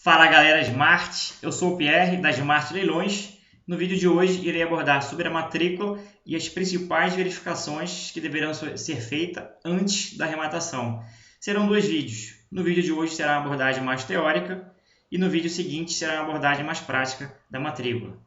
Fala galera Smart, eu sou o Pierre da Smart Leilões. No vídeo de hoje irei abordar sobre a matrícula e as principais verificações que deverão ser feitas antes da arrematação. Serão dois vídeos. No vídeo de hoje será uma abordagem mais teórica e no vídeo seguinte será uma abordagem mais prática da matrícula.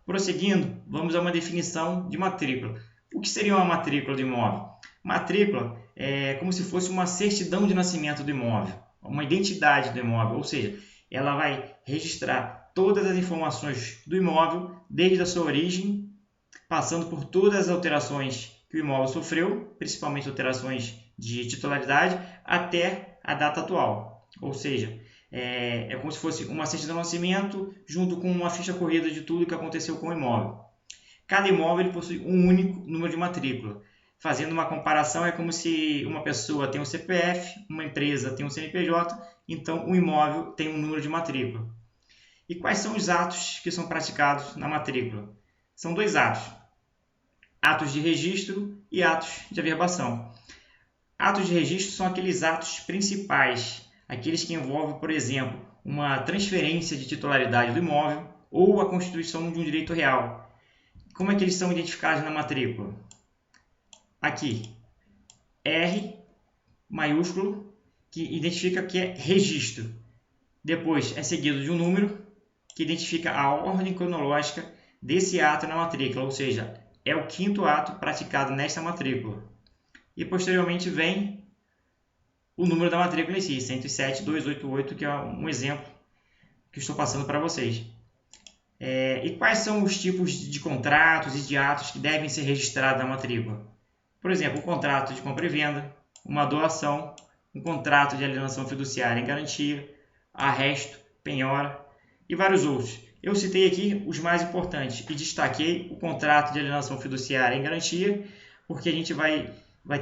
Prosseguindo, vamos a uma definição de matrícula. O que seria uma matrícula do imóvel? Matrícula é como se fosse uma certidão de nascimento do imóvel, uma identidade do imóvel, ou seja, ela vai registrar todas as informações do imóvel, desde a sua origem, passando por todas as alterações que o imóvel sofreu, principalmente alterações de titularidade, até a data atual. Ou seja, é como se fosse uma certidão de nascimento junto com uma ficha corrida de tudo que aconteceu com o imóvel. Cada imóvel ele possui um único número de matrícula. Fazendo uma comparação, é como se uma pessoa tem um CPF, uma empresa tem um CNPJ, então o imóvel tem um número de matrícula. E quais são os atos que são praticados na matrícula? São dois atos: atos de registro e atos de averbação. Atos de registro são aqueles atos principais, aqueles que envolvem, por exemplo, uma transferência de titularidade do imóvel ou a constituição de um direito real. Como é que eles são identificados na matrícula? Aqui, R maiúsculo, que identifica que é registro. Depois é seguido de um número que identifica a ordem cronológica desse ato na matrícula, ou seja, é o quinto ato praticado nesta matrícula. E posteriormente vem o número da matrícula em si, 107.288, que é um exemplo que estou passando para vocês. E quais são os tipos de contratos e de atos que devem ser registrados na matrícula? Por exemplo, um contrato de compra e venda, uma doação, um contrato de alienação fiduciária em garantia, arresto, penhora e vários outros. Eu citei aqui os mais importantes e destaquei o contrato de alienação fiduciária em garantia, porque a gente vai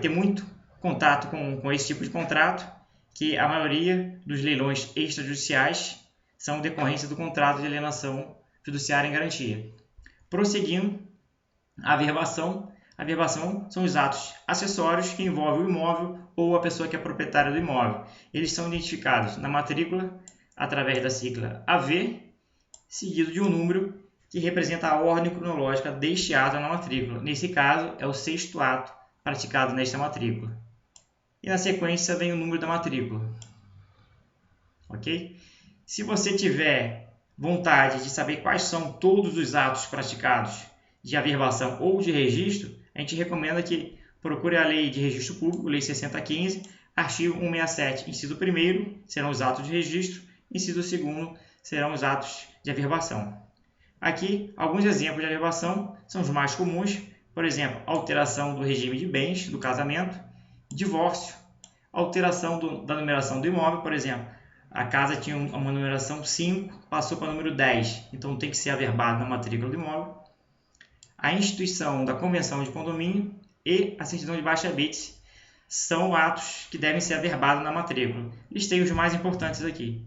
ter muito contato com esse tipo de contrato, que a maioria dos leilões extrajudiciais são decorrência do contrato de alienação fiduciária em garantia. Prosseguindo, a averbação. A averbação são os atos acessórios que envolvem o imóvel ou a pessoa que é proprietária do imóvel. Eles são identificados na matrícula através da sigla AV, seguido de um número que representa a ordem cronológica deste ato na matrícula. Nesse caso, é o sexto ato praticado nesta matrícula. E na sequência vem o número da matrícula. Ok? Se você tiver vontade de saber quais são todos os atos praticados de averbação ou de registro, a gente recomenda que procure a Lei de Registro Público, Lei 6015, artigo 167, inciso 1º, serão os atos de registro, inciso 2º, serão os atos de averbação. Aqui, alguns exemplos de averbação são os mais comuns, por exemplo, alteração do regime de bens do casamento, divórcio, alteração da numeração do imóvel, por exemplo, a casa tinha uma numeração 5, passou para o número 10, então tem que ser averbado na matrícula do imóvel. A instituição da convenção de condomínio e a certidão de baixa-habites são atos que devem ser averbados na matrícula. Listei os mais importantes aqui.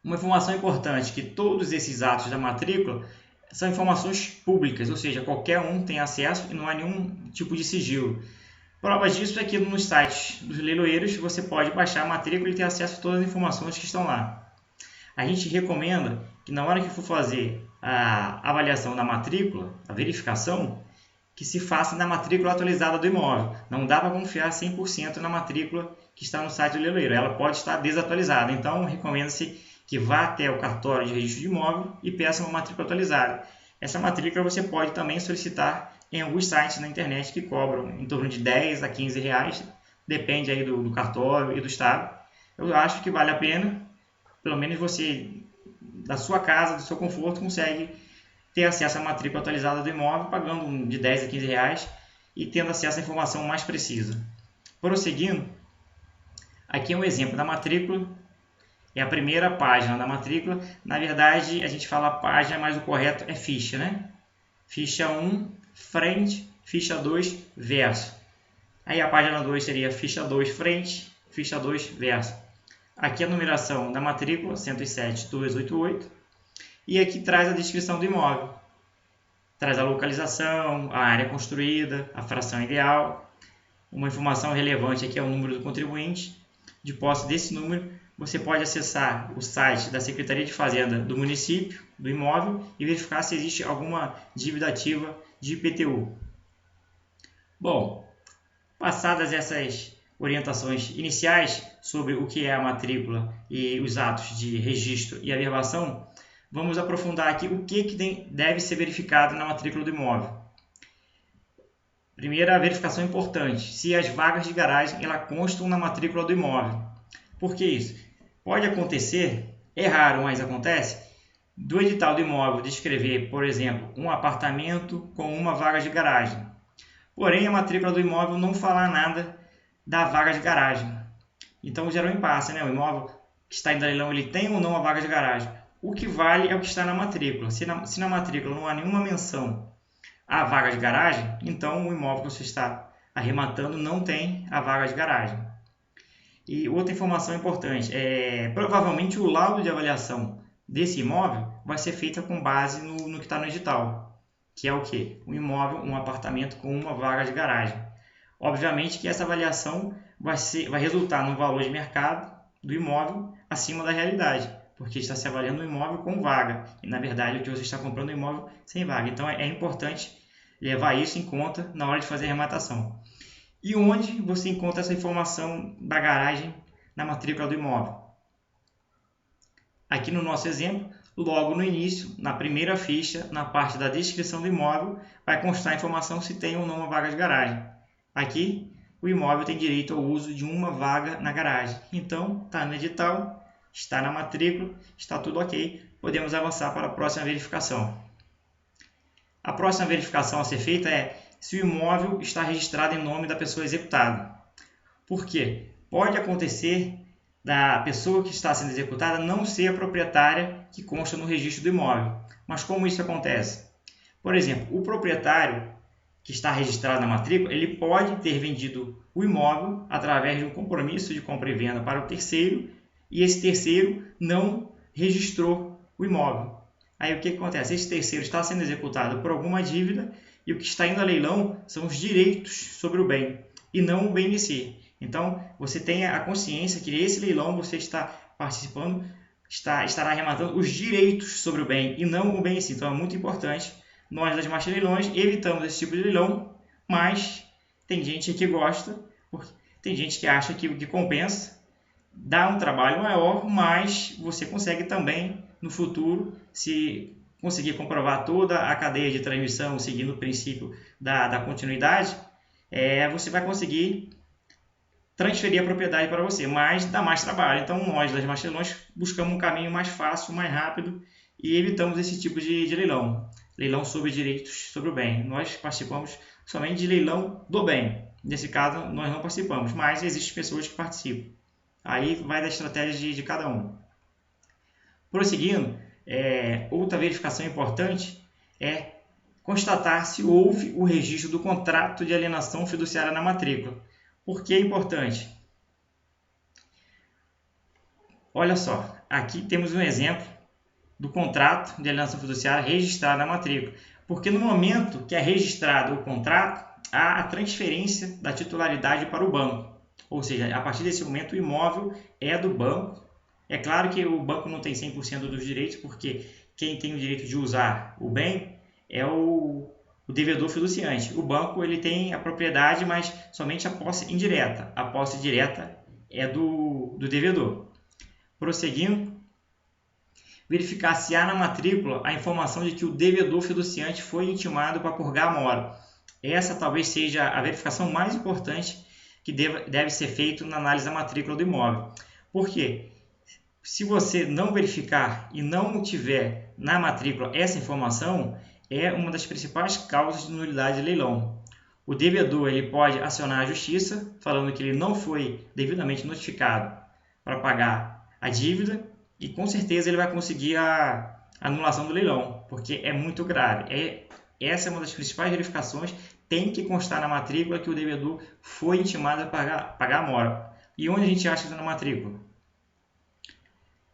Uma informação importante, que todos esses atos da matrícula são informações públicas, ou seja, qualquer um tem acesso e não há nenhum tipo de sigilo. Prova disso é que nos sites dos leiloeiros você pode baixar a matrícula e ter acesso a todas as informações que estão lá. A gente recomenda que na hora que for fazer a avaliação da matrícula, a verificação, que se faça na matrícula atualizada do imóvel. Não dá para confiar 100% na matrícula que está no site do leiloeiro. Ela pode estar desatualizada. Então, recomenda-se que vá até o cartório de registro de imóvel e peça uma matrícula atualizada. Essa matrícula você pode também solicitar em alguns sites na internet que cobram em torno de 10 a 15 reais. Depende aí do cartório e do estado. Eu acho que vale a pena. Pelo menos você, da sua casa, do seu conforto, consegue ter acesso à matrícula atualizada do imóvel, pagando de 10 a 15 reais e tendo acesso à informação mais precisa. Prosseguindo, aqui é um exemplo da matrícula. É a primeira página da matrícula. Na verdade, a gente fala página, mas o correto é ficha, né? Ficha 1, frente, ficha 2, verso. Aí a página 2 seria ficha 2, frente, ficha 2, verso. Aqui a numeração da matrícula, 107.288. E aqui traz a descrição do imóvel. Traz a localização, a área construída, a fração ideal. Uma informação relevante aqui é o número do contribuinte. De posse desse número, você pode acessar o site da Secretaria de Fazenda do município, do imóvel, e verificar se existe alguma dívida ativa de IPTU. Bom, passadas essas orientações iniciais sobre o que é a matrícula e os atos de registro e averbação, vamos aprofundar aqui o que deve ser verificado na matrícula do imóvel. Primeira verificação importante, se as vagas de garagem constam na matrícula do imóvel. Por que isso? Pode acontecer, é raro, mas acontece, do edital do imóvel descrever, por exemplo, um apartamento com uma vaga de garagem. Porém, a matrícula do imóvel não fala nada da vaga de garagem. Então, gera um impasse, né? O imóvel que está em leilão, ele tem ou não a vaga de garagem. O que vale é o que está na matrícula. Se na matrícula não há nenhuma menção à vaga de garagem, então o imóvel que você está arrematando não tem a vaga de garagem. E outra informação importante, provavelmente o laudo de avaliação desse imóvel vai ser feita com base no que está no edital, que é o quê? Um imóvel, um apartamento com uma vaga de garagem. Obviamente que essa avaliação vai resultar no valor de mercado do imóvel acima da realidade, porque está se avaliando um imóvel com vaga, e na verdade o que você está comprando é um imóvel sem vaga. Então é importante levar isso em conta na hora de fazer a arrematação. E onde você encontra essa informação da garagem na matrícula do imóvel? Aqui no nosso exemplo, logo no início, na primeira ficha, na parte da descrição do imóvel, vai constar a informação se tem ou não uma vaga de garagem. Aqui, o imóvel tem direito ao uso de uma vaga na garagem. Então, está no edital, está na matrícula, está tudo ok. Podemos avançar para a próxima verificação. A próxima verificação a ser feita é se o imóvel está registrado em nome da pessoa executada. Por quê? Pode acontecer da pessoa que está sendo executada não ser a proprietária que consta no registro do imóvel. Mas como isso acontece? Por exemplo, o proprietário que está registrado na matrícula, ele pode ter vendido o imóvel através de um compromisso de compra e venda para o terceiro, e esse terceiro não registrou o imóvel. Aí o que acontece? Esse terceiro está sendo executado por alguma dívida e o que está indo a leilão são os direitos sobre o bem e não o bem em si. Então, você tenha a consciência que esse leilão você está participando, estará arrematando os direitos sobre o bem e não o bem em si. Então, é muito importante. Nós, das Marchas Leilões, evitamos esse tipo de leilão, mas tem gente que gosta, tem gente que acha que compensa, dá um trabalho maior, mas você consegue também, no futuro, se conseguir comprovar toda a cadeia de transmissão seguindo o princípio da continuidade, você vai conseguir transferir a propriedade para você, mas dá mais trabalho. Então, nós, das Marchas Leilões, buscamos um caminho mais fácil, mais rápido e evitamos esse tipo de leilão. Leilão sobre direitos sobre o bem. Nós participamos somente de leilão do bem. Nesse caso, nós não participamos, mas existem pessoas que participam. Aí vai da estratégia de cada um. Prosseguindo, outra verificação importante é constatar se houve o registro do contrato de alienação fiduciária na matrícula. Por que é importante? Olha só, aqui temos um exemplo do contrato de alienação fiduciária registrado na matrícula. Porque no momento que é registrado o contrato, há a transferência da titularidade para o banco. Ou seja, a partir desse momento o imóvel é do banco. É claro que o banco não tem 100% dos direitos, porque quem tem o direito de usar o bem é o devedor fiduciante. O banco ele tem a propriedade, mas somente a posse indireta. A posse direta é do devedor. Prosseguindo, verificar se há na matrícula a informação de que o devedor fiduciante foi intimado para purgar a mora. Essa talvez seja a verificação mais importante que deve ser feita na análise da matrícula do imóvel. Por quê? Se você não verificar e não tiver na matrícula essa informação, é uma das principais causas de nulidade de leilão. O devedor ele pode acionar a justiça, falando que ele não foi devidamente notificado para pagar a dívida, e com certeza ele vai conseguir a anulação do leilão, porque é muito grave. Essa é uma das principais verificações, tem que constar na matrícula que o devedor foi intimado a pagar a mora. E onde a gente acha isso na matrícula?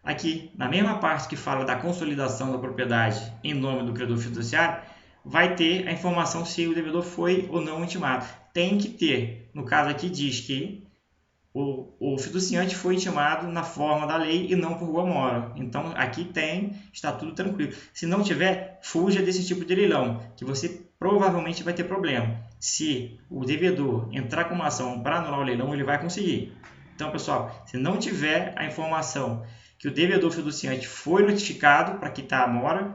Aqui, na mesma parte que fala da consolidação da propriedade em nome do credor fiduciário, vai ter a informação se o devedor foi ou não intimado. Tem que ter. No caso aqui diz que o fiduciante foi intimado na forma da lei e não por boa mora. Então, aqui está tudo tranquilo. Se não tiver, fuja desse tipo de leilão, que você provavelmente vai ter problema. Se o devedor entrar com uma ação para anular o leilão, ele vai conseguir. Então, pessoal, se não tiver a informação que o devedor fiduciante foi notificado para quitar a mora,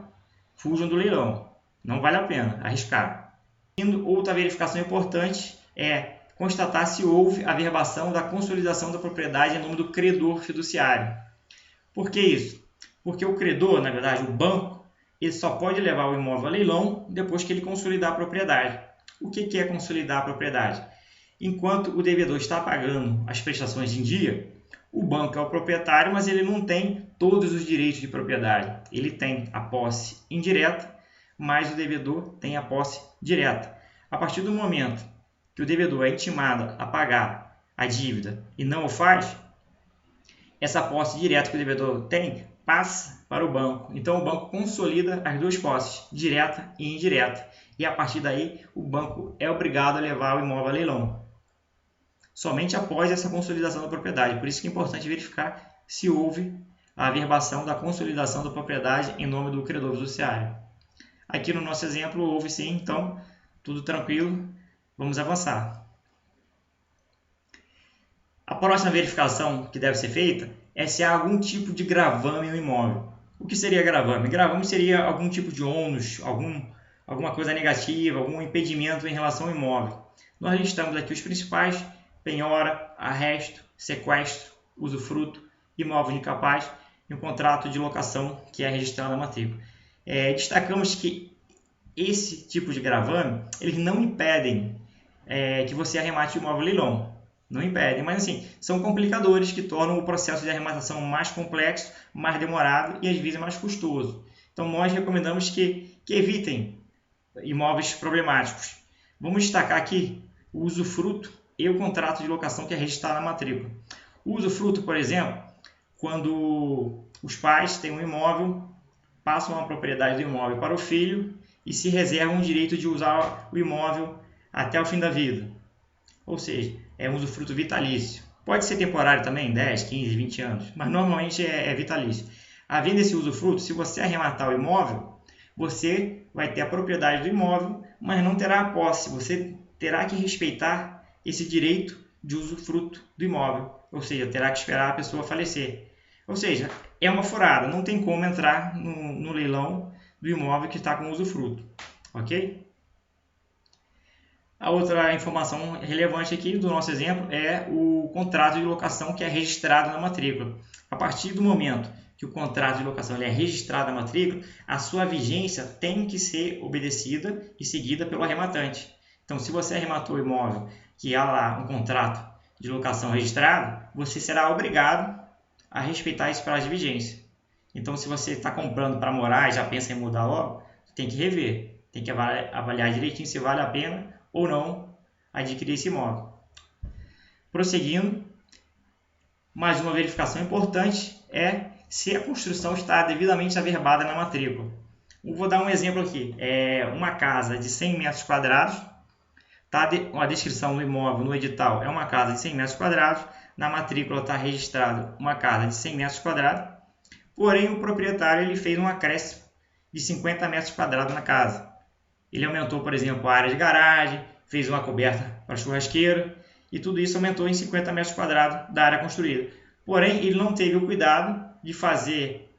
fujam do leilão. Não vale a pena arriscar. Outra verificação importante é constatar se houve averbação da consolidação da propriedade em nome do credor fiduciário. Por que isso? Porque o credor, na verdade, o banco, ele só pode levar o imóvel a leilão depois que ele consolidar a propriedade. O que é consolidar a propriedade? Enquanto o devedor está pagando as prestações em dia, o banco é o proprietário, mas ele não tem todos os direitos de propriedade. Ele tem a posse indireta, mas o devedor tem a posse direta. A partir do momento que o devedor é intimado a pagar a dívida e não o faz, essa posse direta que o devedor tem passa para o banco. Então, o banco consolida as duas posses, direta e indireta. E, a partir daí, o banco é obrigado a levar o imóvel a leilão. Somente após essa consolidação da propriedade. Por isso que é importante verificar se houve a averbação da consolidação da propriedade em nome do credor fiduciário. Aqui no nosso exemplo houve sim, então tudo tranquilo. Vamos avançar. A próxima verificação que deve ser feita é se há algum tipo de gravame no imóvel. O que seria gravame? Gravame seria algum tipo de ônus, alguma coisa negativa, algum impedimento em relação ao imóvel. Nós listamos aqui os principais: penhora, arresto, sequestro, usufruto, imóvel incapaz e um contrato de locação que é registrado na matrícula. Destacamos que esse tipo de gravame, eles não impedem que você arremate o imóvel leilão. Não impedem, mas assim, são complicadores que tornam o processo de arrematação mais complexo, mais demorado e às vezes mais custoso. Então nós recomendamos que evitem imóveis problemáticos. Vamos destacar aqui o usufruto e o contrato de locação que é registrado na matrícula. O usufruto, por exemplo, quando os pais têm um imóvel, passam a propriedade do imóvel para o filho e se reservam o direito de usar o imóvel até o fim da vida. Ou seja, é um usufruto vitalício. Pode ser temporário também, 10, 15, 20 anos, mas normalmente é vitalício. Havendo esse usufruto, se você arrematar o imóvel, você vai ter a propriedade do imóvel, mas não terá a posse. Você terá que respeitar esse direito de usufruto do imóvel, ou seja, terá que esperar a pessoa falecer. Ou seja, é uma furada, não tem como entrar no leilão do imóvel que está com usufruto, ok? A outra informação relevante aqui do nosso exemplo é o contrato de locação que é registrado na matrícula. A partir do momento que o contrato de locação é registrado na matrícula, a sua vigência tem que ser obedecida e seguida pelo arrematante. Então, se você arrematou o imóvel que há lá um contrato de locação registrado, você será obrigado a respeitar esse prazo de vigência. Então, se você está comprando para morar e já pensa em mudar logo, tem que rever, tem que avaliar direitinho se vale a pena ou não adquirir esse imóvel. Prosseguindo, mais uma verificação importante é se a construção está devidamente averbada na matrícula. Eu vou dar um exemplo aqui. Uma casa de 100 metros quadrados, a descrição do imóvel no edital é uma casa de 100 metros quadrados, na matrícula está registrada uma casa de 100 metros quadrados, porém o proprietário ele fez um acréscimo de 50 metros quadrados na casa. Ele aumentou, por exemplo, a área de garagem, fez uma coberta para churrasqueira e tudo isso aumentou em 50 metros quadrados da área construída. Porém, ele não teve o cuidado de fazer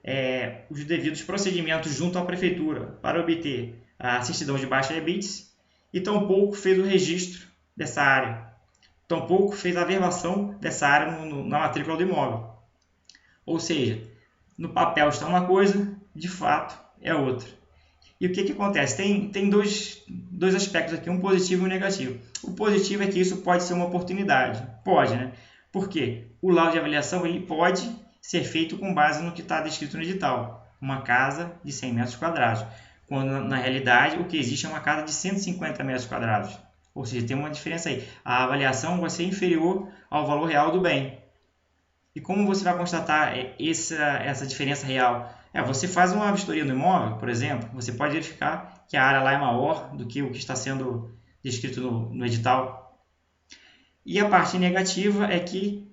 os devidos procedimentos junto à prefeitura para obter a certidão de baixa EBITS e tampouco fez o registro dessa área. Tampouco fez a averbação dessa área na matrícula do imóvel. Ou seja, no papel está uma coisa, de fato é outra. E o que acontece? Tem dois aspectos aqui, um positivo e um negativo. O positivo é que isso pode ser uma oportunidade. Pode, né? Por quê? O laudo de avaliação ele pode ser feito com base no que está descrito no edital. Uma casa de 100 metros quadrados. Quando, na realidade, o que existe é uma casa de 150 metros quadrados. Ou seja, tem uma diferença aí. A avaliação vai ser inferior ao valor real do bem. E como você vai constatar essa diferença real? Você faz uma vistoria no imóvel, por exemplo, você pode verificar que a área lá é maior do que o que está sendo descrito no edital. E a parte negativa é que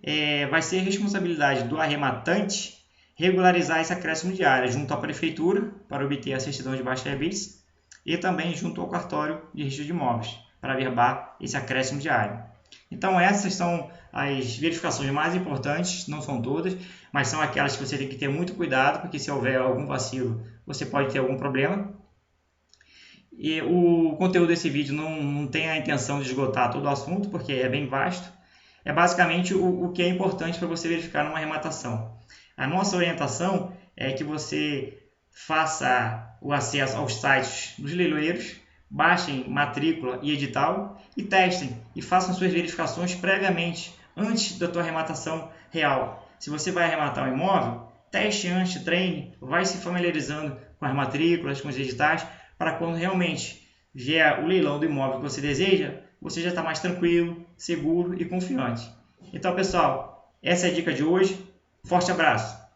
vai ser responsabilidade do arrematante regularizar esse acréscimo de área junto à prefeitura para obter a certidão de baixa habis e também junto ao cartório de registro de imóveis para averbar esse acréscimo de área. Então essas são as verificações mais importantes, não são todas, mas são aquelas que você tem que ter muito cuidado, porque se houver algum vacilo, você pode ter algum problema. E o conteúdo desse vídeo não tem a intenção de esgotar todo o assunto, porque é bem vasto. É basicamente o que é importante para você verificar numa arrematação. A nossa orientação é que você faça o acesso aos sites dos leiloeiros, baixem matrícula e edital e testem e façam suas verificações previamente, antes da tua arrematação real. Se você vai arrematar um imóvel, teste antes, treine, vai se familiarizando com as matrículas, com os editais, para quando realmente vier o leilão do imóvel que você deseja, você já está mais tranquilo, seguro e confiante. Então, pessoal, essa é a dica de hoje. Forte abraço!